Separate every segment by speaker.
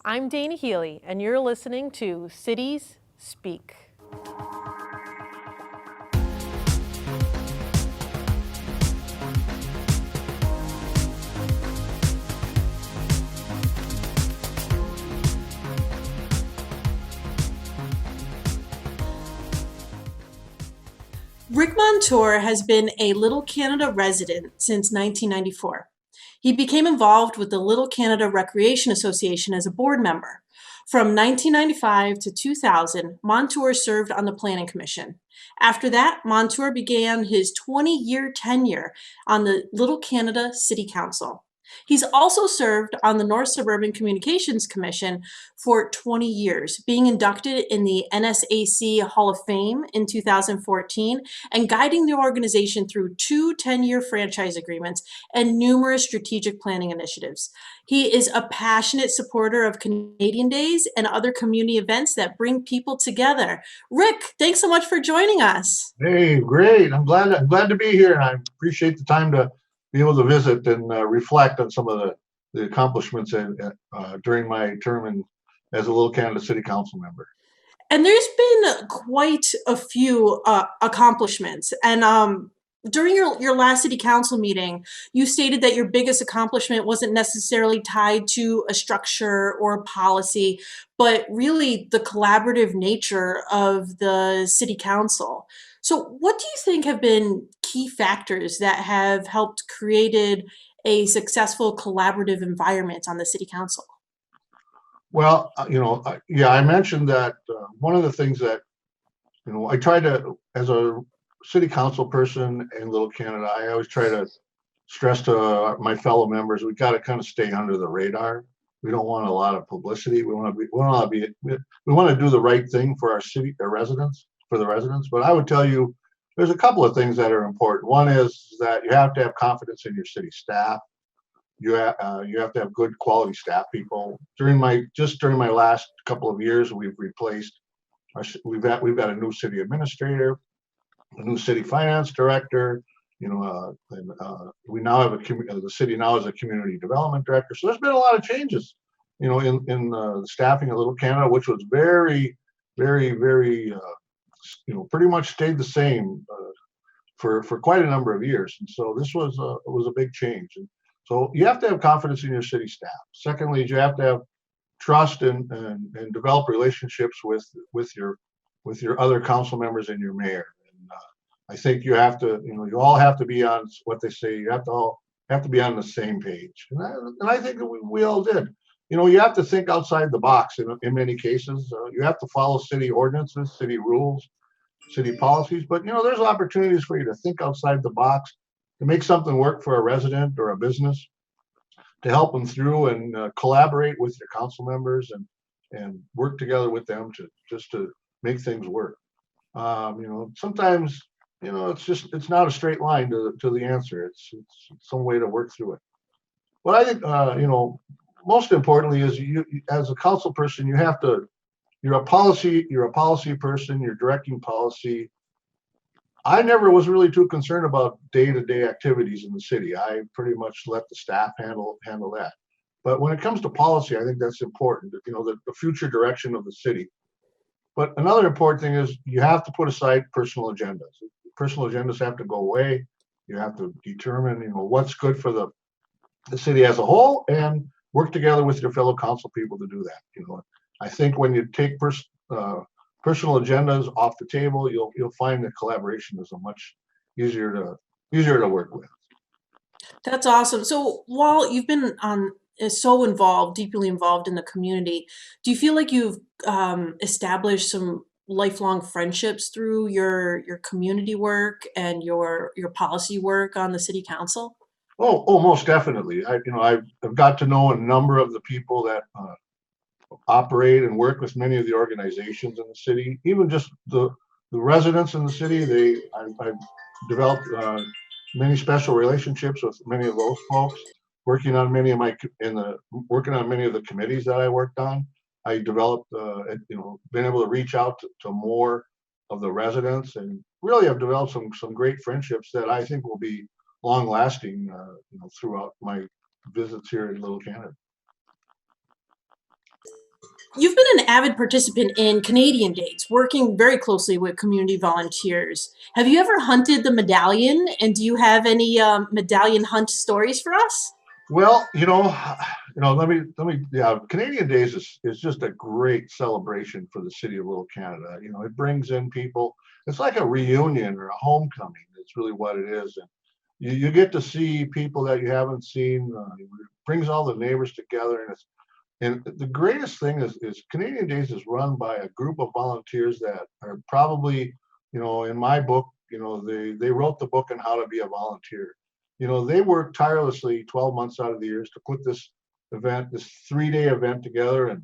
Speaker 1: I'm Dana Healy, and you're listening to Cities Speak. Rick Montour has been a Little Canada resident since 1994. He became involved with the Little Canada Recreation Association as a board member. From 1995 to 2000, Montour served on the Planning Commission. After that, Montour began his 20-year tenure on the Little Canada City Council. He's also served on the North Suburban Communications Commission for 20 years, being inducted in the NSAC Hall of Fame in 2014 and guiding the organization through two 10-year franchise agreements and numerous strategic planning initiatives. He is a passionate supporter of Canadian Days and other community events that bring people together. Rick, thanks so much for joining us.
Speaker 2: Hey, great. I'm glad to be here, and I appreciate the time to be able to visit and reflect on some of the accomplishments during my term as a Little Canada City Council member.
Speaker 1: And there's been quite a few accomplishments. And during your last city council meeting, you stated that your biggest accomplishment wasn't necessarily tied to a structure or a policy, but really the collaborative nature of the city council. So what do you think have been key factors that have helped created a successful collaborative environment on the city council?
Speaker 2: Well, I mentioned that one of the things that, I try to, as a city council person in Little Canada, I always try to stress to my fellow members, we got to kind of stay under the radar. We don't want a lot of publicity. We want to do the right thing for our residents, for the residents. But I would tell you, there's a couple of things that are important. One is that you have to have confidence in your city staff. You have to have good quality staff people. During my last couple of years, we've got a new city administrator, a new city finance director. We now have the city now has a community development director. So there's been a lot of changes, in the staffing of Little Canada, which was very, very, very, pretty much stayed the same for quite a number of years. And so this was a big change. And so you have to have confidence in your city staff. Secondly, you have to have trust and develop relationships with your other council members and your mayor. And I think you have to, you all have to be on what they say. You have to be on the same page. And I think that we all did. You have to think outside the box in many cases. You have to follow city ordinances, city rules, city policies. But there's opportunities for you to think outside the box, to make something work for a resident or a business, to help them through and collaborate with your council members and work together with them to make things work. Sometimes it's not a straight line to the answer. It's some way to work through it. What I think most importantly is you as a council person, you're a policy person. You're directing policy. I never was really too concerned about day-to-day activities in the city. I pretty much let the staff handle that. But when it comes to policy, I think that's important, the future direction of the city. But another important thing is you have to put aside personal agendas. Personal agendas have to go away. You have to determine, what's good for the city as a whole and work together with your fellow council people to do that. I think when you take personal agendas off the table, you'll find that collaboration is a much easier to work with.
Speaker 1: That's awesome. So while you've been deeply involved in the community, do you feel like you've established some lifelong friendships through your community work and your policy work on the city council?
Speaker 2: Oh, most definitely. I've got to know a number of the people that operate and work with many of the organizations in the city, even just the residents in the city. I've developed many special relationships with many of those folks. Working on many of the committees that I worked on, I developed, been able to reach out to more of the residents, and really have developed some great friendships that I think will be long lasting, throughout my visits here in Little Canada.
Speaker 1: You've been an avid participant in Canadian Days, working very closely with community volunteers. Have you ever hunted the medallion, and do you have any medallion hunt stories for us?
Speaker 2: Well, yeah, Canadian Days is just a great celebration for the city of Little Canada. It brings in people. It's like a reunion or a homecoming. It's really what it is. And you get to see people that you haven't seen. It brings all the neighbors together, and the greatest thing is Canadian Days is run by a group of volunteers that are probably, in my book, they wrote the book on how to be a volunteer. They work tirelessly 12 months out of the years to put this 3-day event together, and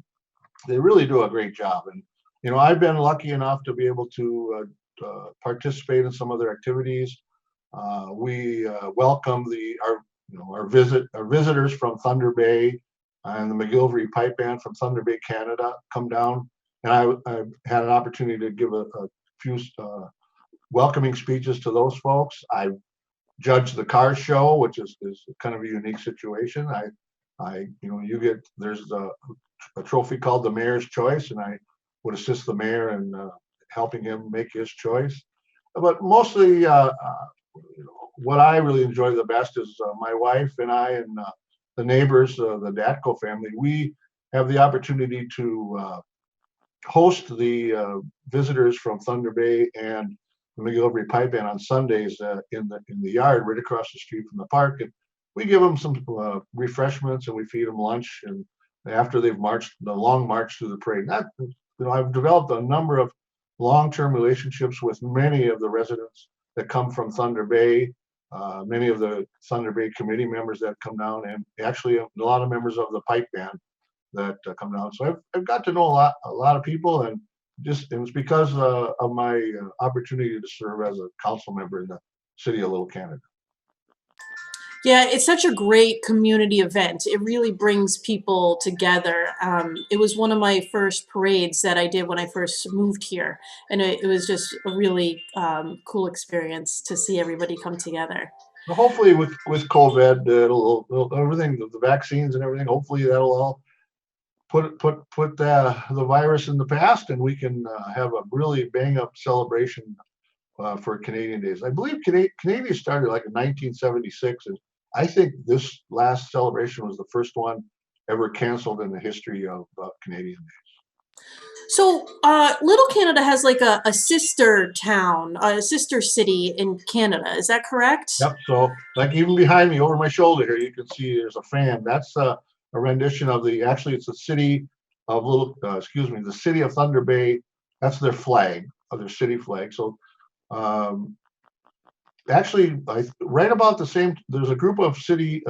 Speaker 2: they really do a great job. And I've been lucky enough to be able to participate in some of their activities. We welcome our visitors from Thunder Bay and the McGillivray Pipe Band from Thunder Bay, Canada, come down, and I had an opportunity to give a few welcoming speeches to those folks. I judged the car show, which is kind of a unique situation. There's a trophy called the Mayor's Choice, and I would assist the mayor in helping him make his choice. But mostly, what I really enjoy the best is my wife and I and the neighbors, the Datko family. We have the opportunity to host the visitors from Thunder Bay and the McGillivray Pipe Band on Sundays in the yard right across the street from the park, and we give them some refreshments and we feed them lunch. And after they've marched the long march through the parade, I've developed a number of long-term relationships with many of the residents that come from Thunder Bay, many of the Thunder Bay committee members that come down, and actually a lot of members of the pipe band that come down. So I've got to know a lot of people, and it was because of my opportunity to serve as a council member in the city of Little Canada.
Speaker 1: Yeah, it's such a great community event. It really brings people together. It was one of my first parades that I did when I first moved here, and it was just a really cool experience to see everybody come together.
Speaker 2: Well, hopefully, with COVID, everything, the vaccines and everything. Hopefully, that'll all put the virus in the past, and we can have a really bang up celebration for Canadian Days. I believe Canadian started like in 1976, and I think this last celebration was the first one ever canceled in the history of Canadian Days.
Speaker 1: So, Little Canada has like a sister town, a sister city in Canada. Is that correct?
Speaker 2: Yep. So, like even behind me, over my shoulder here, you can see there's a fan. That's a rendition of actually, it's the city of the city of Thunder Bay. That's their flag, of their city flag. So, um, actually, right about the same, there's a group of city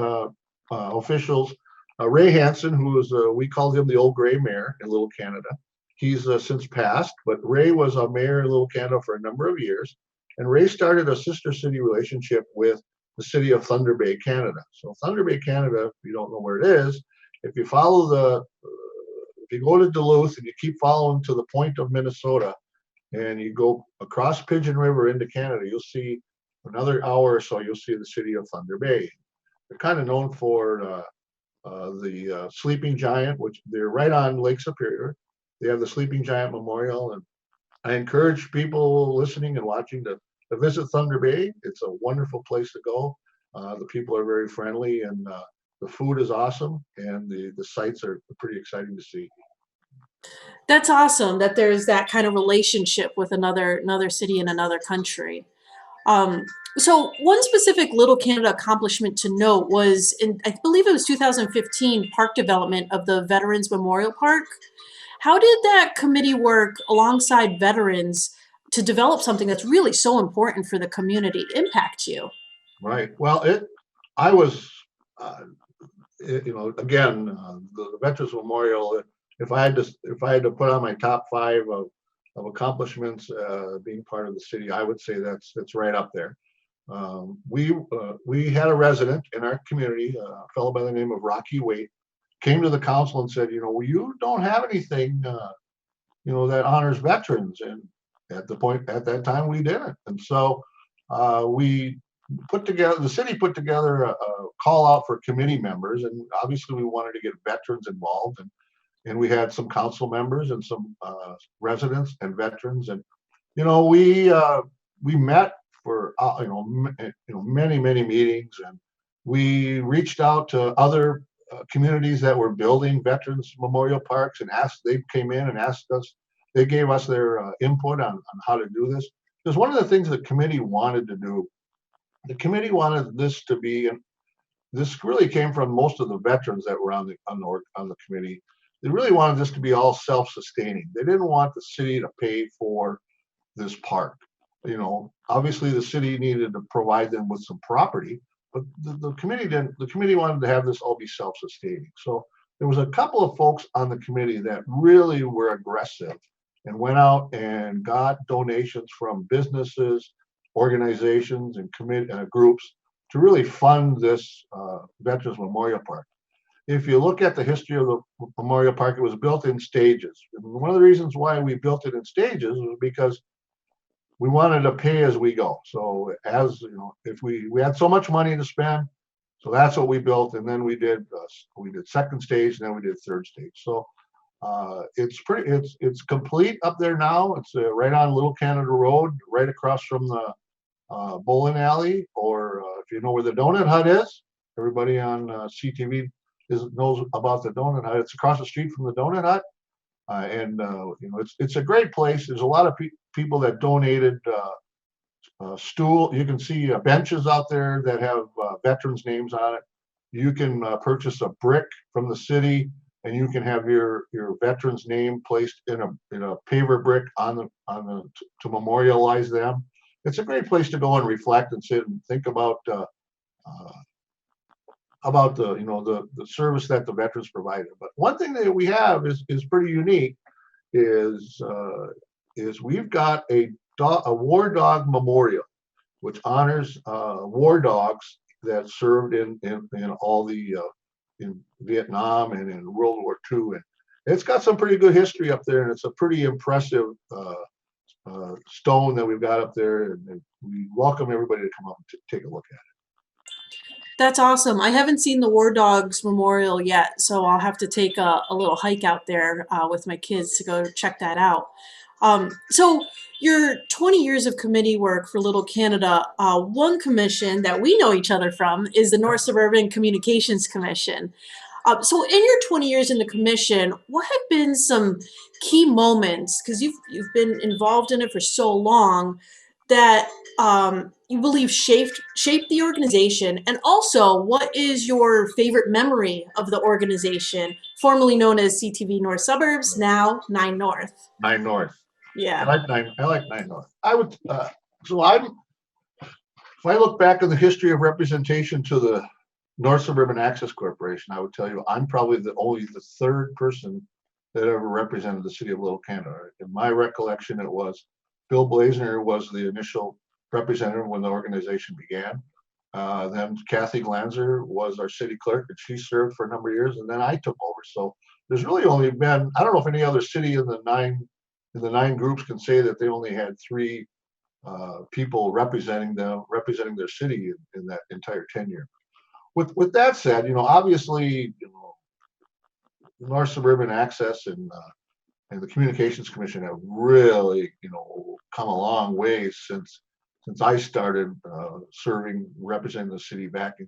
Speaker 2: officials. Ray Hansen, who is, we called him the old gray mayor in Little Canada. He's since passed, but Ray was a mayor in Little Canada for a number of years. And Ray started a sister city relationship with the city of Thunder Bay, Canada. So Thunder Bay, Canada, if you don't know where it is, if you follow if you go to Duluth and you keep following to the point of Minnesota, and you go across Pigeon River into Canada, you'll see another hour or so, you'll see the city of Thunder Bay. They're kind of known for the Sleeping Giant, which they're right on Lake Superior. They have the Sleeping Giant Memorial, and I encourage people listening and watching to visit Thunder Bay. It's a wonderful place to go. The people are very friendly, and the food is awesome, and the sights are pretty exciting to see.
Speaker 1: That's awesome that there's that kind of relationship with another city in another country. Um, so one specific Little Canada accomplishment to note was in, I believe it was 2015, park development of the Veterans Memorial Park. How did that committee work alongside veterans to develop something that's really so important for the community impact you?
Speaker 2: Right. Well, I was, uh, again, the Veterans Memorial. If I had to put on my top five of accomplishments, being part of the city, I would say that's right up there. We had a resident in our community, a fellow by the name of Rocky Waite, came to the council and said, well, you don't have anything, that honors veterans. And at that time, we didn't. And so we the city put together a call out for committee members. And obviously we wanted to get veterans involved. And and we had some council members and some residents and veterans, and we met for many meetings, and we reached out to other communities that were building veterans memorial parks and asked. They came in and asked us. They gave us their input on how to do this. Because one of the things the committee wanted to do, the committee wanted this to be, and this really came from most of the veterans that were on the committee. They really wanted this to be all self-sustaining. They didn't want the city to pay for this park. Obviously the city needed to provide them with some property, but the committee didn't. The committee wanted to have this all be self-sustaining. So there was a couple of folks on the committee that really were aggressive and went out and got donations from businesses, organizations, and groups to really fund this Veterans Memorial Park. If you look at the history of the Memorial Park, it was built in stages. And one of the reasons why we built it in stages was because we wanted to pay as we go. So if we had so much money to spend, so that's what we built, and then we did second stage, and then we did third stage. So it's complete up there now. It's right on Little Canada Road, right across from the bowling alley, or if you know where the Donut Hut is, everybody on CTV knows about the Donut Hut. It's across the street from the Donut Hut, and it's a great place. There's a lot of people that donated stool. You can see benches out there that have veterans' names on it. You can purchase a brick from the city, and you can have your veteran's name placed in a paver brick to memorialize them. It's a great place to go and reflect and sit and think about the service that the veterans provided. But one thing that we have is pretty unique is we've got a war dog memorial, which honors war dogs that served in all the in Vietnam and in World War II, and it's got some pretty good history up there, and it's a pretty impressive stone that we've got up there, and we welcome everybody to come up and take a look at it.
Speaker 1: That's awesome. I haven't seen the War Dogs Memorial yet, so I'll have to take a little hike out there with my kids to go check that out. So your 20 years of committee work for Little Canada, one commission that we know each other from is the North Suburban Communications Commission. So in your 20 years in the commission, what have been some key moments, because you've been involved in it for so long, that you believe shaped the organization? And also, what is your favorite memory of the organization, formerly known as CTV North Suburbs, now 9 North?
Speaker 2: 9 North.
Speaker 1: Yeah.
Speaker 2: I like 9 North. I would if I look back in the history of representation to the North Suburban Access Corporation, I would tell you I'm probably the third person that ever represented the city of Little Canada. In my recollection, it was Bill Blazner was the initial representative when the organization began. Then Kathy Glanzer was our city clerk, and she served for a number of years, and then I took over. So there's really only been, I don't know if any other city in the nine groups can say that they only had 3 people representing their city in that entire tenure. With that said, obviously, North Suburban Access and the Communications Commission have really, come a long way since I started representing the city back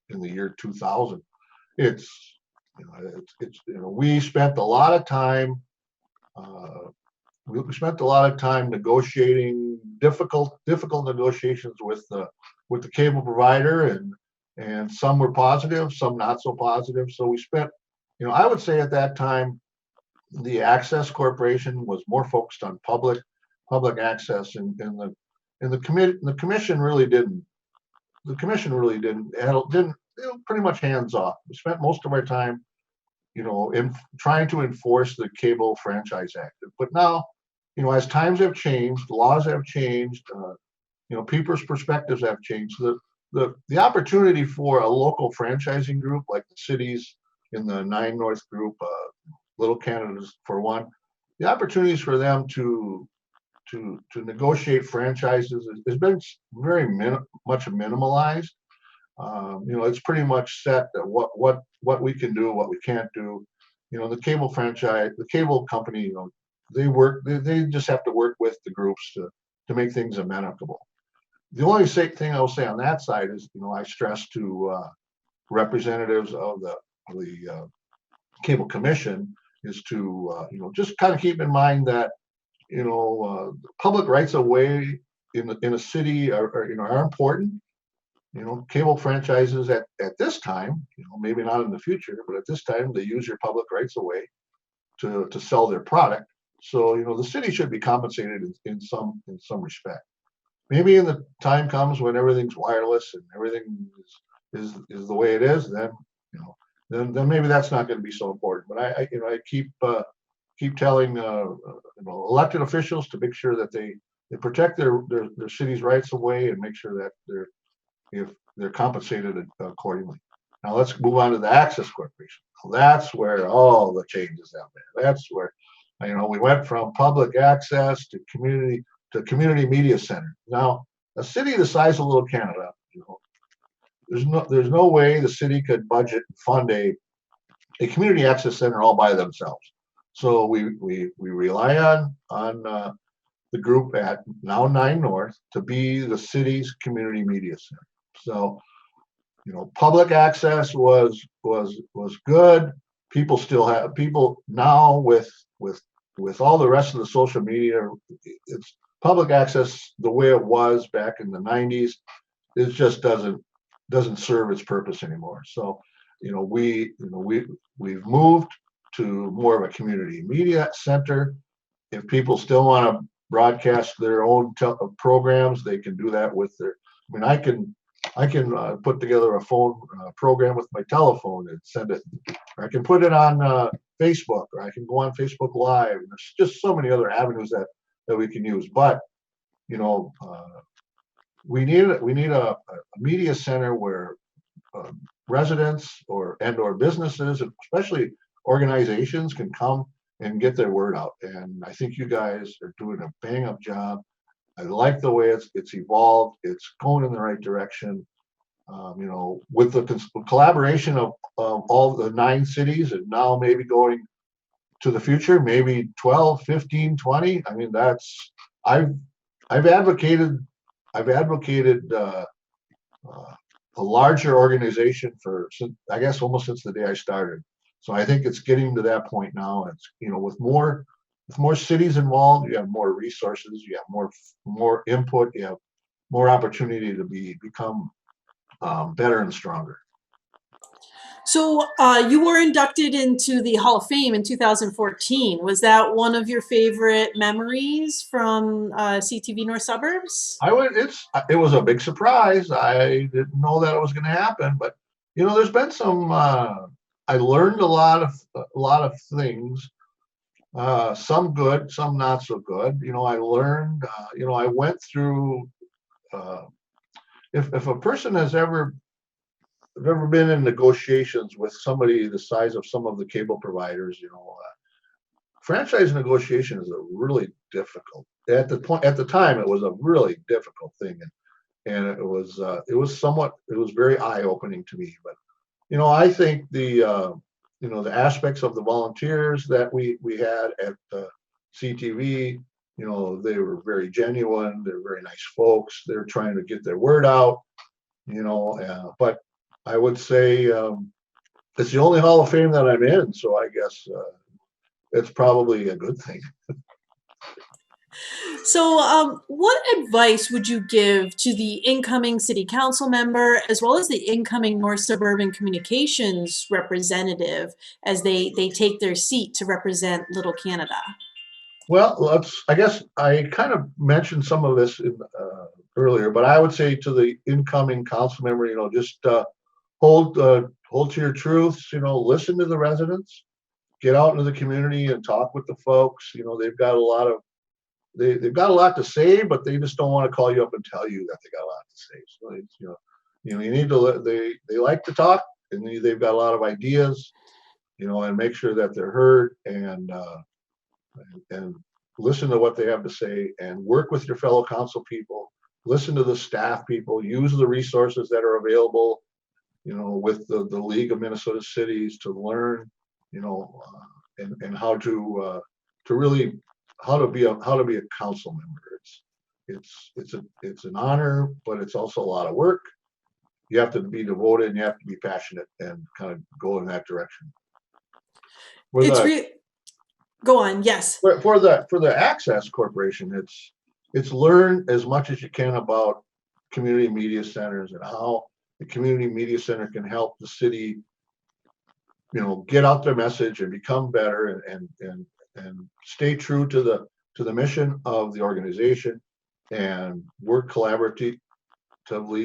Speaker 2: in the year 2000. We spent a lot of time. We spent a lot of time negotiating difficult negotiations with the cable provider, and some were positive, some not so positive. So we spent, I would say at that time, the Access Corporation was more focused on public access, and the commission really didn't. The commission really didn't pretty much hands off. We spent most of our time, in trying to enforce the Cable Franchise Act. But now, as times have changed, laws have changed, people's perspectives have changed. So the opportunity for a local franchising group like the cities in the 9 North group, Little Canada's for one, the opportunities for them to negotiate franchises has been very much minimalized. It's pretty much set that what we can do, what we can't do. the cable franchise, the cable company, they just have to work with the groups to make things amenable. The only thing I'll say on that side is, I stress to representatives of the cable commission is to, just kind of keep in mind that, public rights of way in a city are important. Cable franchises at this time, maybe not in the future, but at this time, they use your public rights of way to sell their product. So, the city should be compensated in some respect. Maybe in the time comes when everything's wireless and everything is the way it is, then, then maybe that's not going to be so important. But I keep telling elected officials to make sure that they protect their city's rights of way and make sure that they're compensated accordingly. Now let's move on to the Access Corporation. That's where all the changes have been. That's where we went from public access to community media center. Now a city the size of Little Canada, there's no way the city could budget and fund a community access center all by themselves. So we rely on the group at now 9 North to be the city's community media center. So, public access was good. People now with all the rest of the social media, it's public access the way it was back in the 90s. It just doesn't serve its purpose anymore. So, we've moved to more of a community media center. If people still want to broadcast their own programs, they can do that with their. I mean, I can put together a phone program with my telephone and send it. Or I can put it on Facebook, or I can go on Facebook Live. And there's just so many other avenues that we can use. But we need a media center where residents or businesses, and especially organizations, can come and get their word out. And I think you guys are doing a bang up job. I like the way it's evolved. It's going in the right direction. With the collaboration of all the 9 cities, and now maybe going to the future, maybe 12, 15, 20. I mean, I've advocated a larger organization I guess almost since the day I started. So I think it's getting to that point now. It's with more cities involved, you have more resources, you have more input, you have more opportunity to become better and stronger.
Speaker 1: So you were inducted into the Hall of Fame in 2014. Was that one of your favorite memories from CTV North Suburbs?
Speaker 2: It was a big surprise. I didn't know that it was going to happen, but there's been some. I learned a lot of things. Some good, some not so good. I learned. I went through. If a person has ever been in negotiations with somebody the size of some of the cable providers, franchise negotiation is a really difficult. At the time, it was a really difficult thing, and it was very eye opening to me. But I think the aspects of the volunteers that we had at CTV, they were very genuine. They're very nice folks. They're trying to get their word out, but I would say it's the only Hall of Fame that I'm in, so I guess it's probably a good thing.
Speaker 1: So what advice would you give to the incoming city council member as well as the incoming North Suburban Communications representative as they take their seat to represent Little Canada?
Speaker 2: Well, I guess I kind of mentioned some of this earlier, but I would say to the incoming council member, just hold to your truths. Listen to the residents, get out into the community and talk with the folks. They've got they've got a lot to say, but they just don't want to call you up and tell you that they got a lot to say. So it's, you need to they like to talk, and they've got a lot of ideas, and make sure that they're heard and listen to what they have to say and work with your fellow council people. Listen to the staff people. Use the resources that are available, with the League of Minnesota Cities to learn you know, and how to really how to be a council member. It's an honor, but it's also a lot of work. You have to be devoted and you have to be passionate and kind of go in that direction. For
Speaker 1: It's
Speaker 2: the
Speaker 1: real. Go on. Yes.
Speaker 2: for the Access Corporation, it's learn as much as you can about community media centers and how the community media center can help the city, get out their message and become better and stay true to the mission of the organization and work collaboratively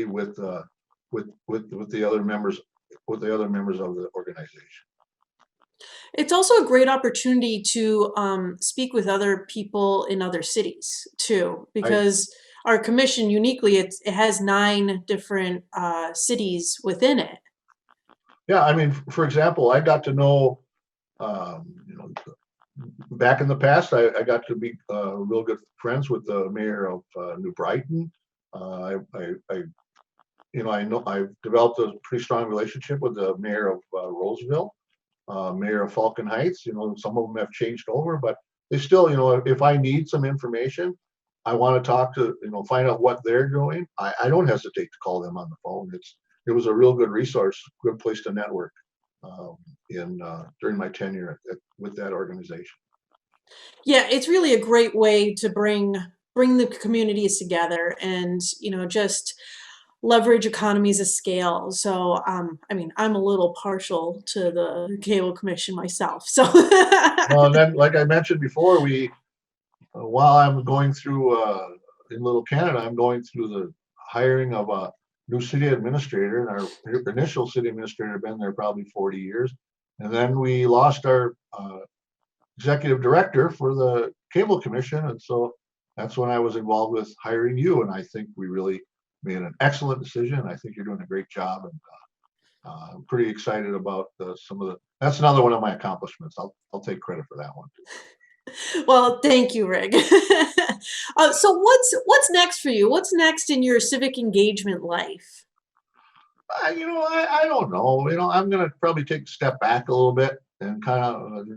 Speaker 2: with the other members of the organization.
Speaker 1: It's also a great opportunity to speak with other people in other cities too,
Speaker 2: I
Speaker 1: because our commission uniquely it has 9 different cities within it.
Speaker 2: Yeah, I mean, for example, I got to know, you know, back in the past, I got to be real good friends with the mayor of New Brighton. I know I've developed a pretty strong relationship with the mayor of Roseville, mayor of Falcon Heights. Some of them have changed over, but they still, if I need some information, I want to talk to, find out what they're doing. I don't hesitate to call them on the phone. It was a real good resource, good place to network in during my tenure with that organization.
Speaker 1: Yeah, it's really a great way to bring the communities together and just leverage economies of scale. So I mean, I'm a little partial to the cable commission myself. So
Speaker 2: Well, and then, like I mentioned before, while I'm going through in Little Canada, I'm going through the hiring of a new city administrator, and our initial city administrator had been there probably 40 years, and then we lost our executive director for the cable commission, and so that's when I was involved with hiring you, and I think we really made an excellent decision. I think you're doing a great job, and I'm pretty excited about some of the. That's another one of my accomplishments. I'll take credit for that one too.
Speaker 1: well, thank you, Rick. So what's next for you? What's next in your civic engagement life?
Speaker 2: I don't know. I'm gonna probably take a step back a little bit and kind of,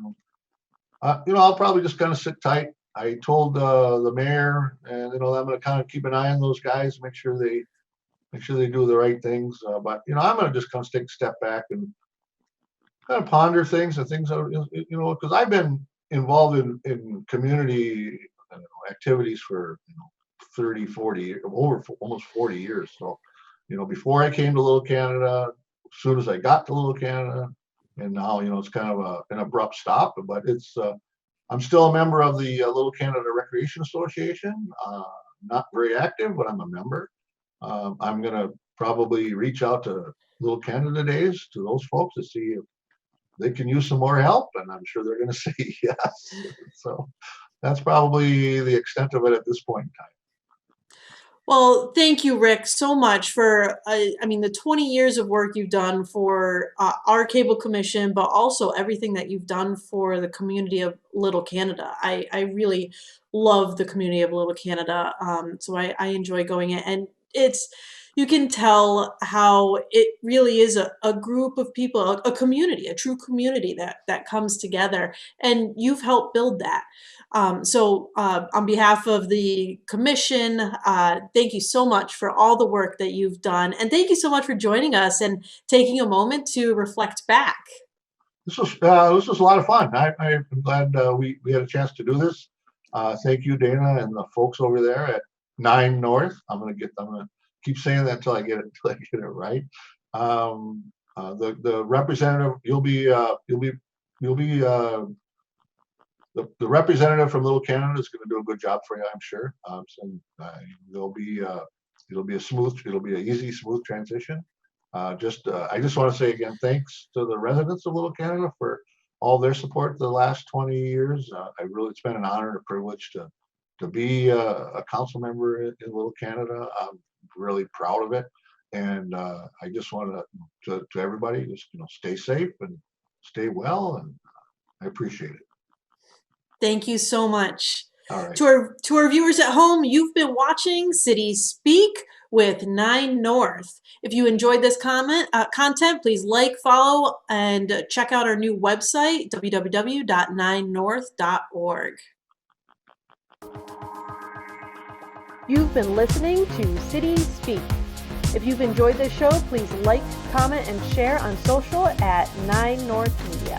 Speaker 2: I'll probably just kind of sit tight. I told the mayor, and I'm gonna kind of keep an eye on those guys, make sure they do the right things. But I'm gonna just kind of take a step back and kind of ponder things and things that, because I've been involved in community activities for 30, 40, over almost 40 years. So, before I came to Little Canada, as soon as I got to Little Canada, and now, it's kind of an abrupt stop, but I'm still a member of the Little Canada Recreation Association. Not very active, but I'm a member. I'm going to probably reach out to Little Canada Days, to those folks, to see if they can use some more help, and I'm sure they're going to say yes. So that's probably the extent of it at this point in time.
Speaker 1: Well, thank you, Rick, so much for, I mean, the 20 years of work you've done for our cable commission, but also everything that you've done for the community of Little Canada. I really love the community of Little Canada. So I enjoy going in. And you can tell how it really is a group of people, a community, a true community that comes together. And you've helped build that. On behalf of the commission, thank you so much for all the work that you've done. And thank you so much for joining us and taking a moment to reflect back.
Speaker 2: This was a lot of fun. I'm glad we had a chance to do this. Thank you, Dana, and the folks over there at 9 North. I'm gonna keep saying that until I get it right. The representative, you'll be the representative from Little Canada is going to do a good job for you, I'm sure. So there'll be it'll be an easy, smooth transition. I just want to say again, thanks to the residents of Little Canada for all their support the last 20 years. It's been an honor and a privilege to be a council member in Little Canada. I'm really proud of it, and I just want to everybody, just stay safe and stay well, and I appreciate it.
Speaker 1: Thank you so much.
Speaker 2: All right.
Speaker 1: To our viewers at home, you've been watching City Speak with 9 North. If you enjoyed this content, please like, follow, and check out our new website, www.9north.org. You've been listening to City Speak. If you've enjoyed this show, please like, comment, and share on social at 9 North Media.